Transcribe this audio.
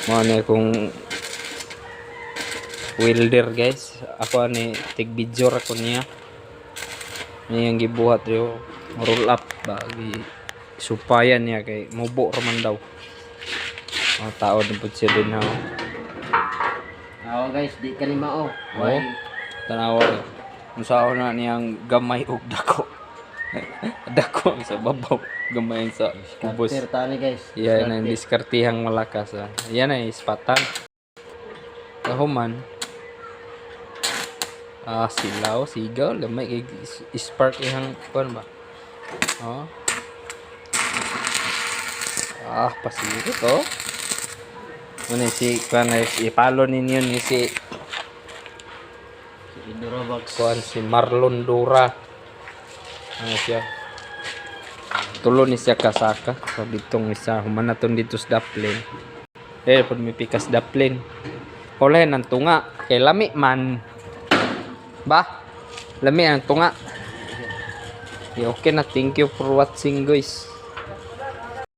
Mo ni kung welder guys. Ako ni tig video ra ko niya. Niya yung gibuhat yo roll up bagi supayan niya kay mubo ra man daw. Ang tao din pud siya din ha. Oo guys, di ka ni mao. Oh, tanawa. Unsa na niyang gamay ug dako. Dako sa babaw, gamay sa kubos. Kapter tani guys. Yan ang diskartihang malakas. Yan ay ispatan. Kahuman. Silaw, sigaw, lamay kay spark ihang kuan ba. Oh. Pasiro to. Muna si kuan ay ipalo ninyo ni si Indurabox. kuan si Marlon Dura. Ano siya? Tulo ni siya kasaka. So ditong isa humanaton dito sa daplin. Pud may pikas daplin. Olay ng tunga kay lami man. Ba? Lami ang tunga. Okay na, thank you for watching guys.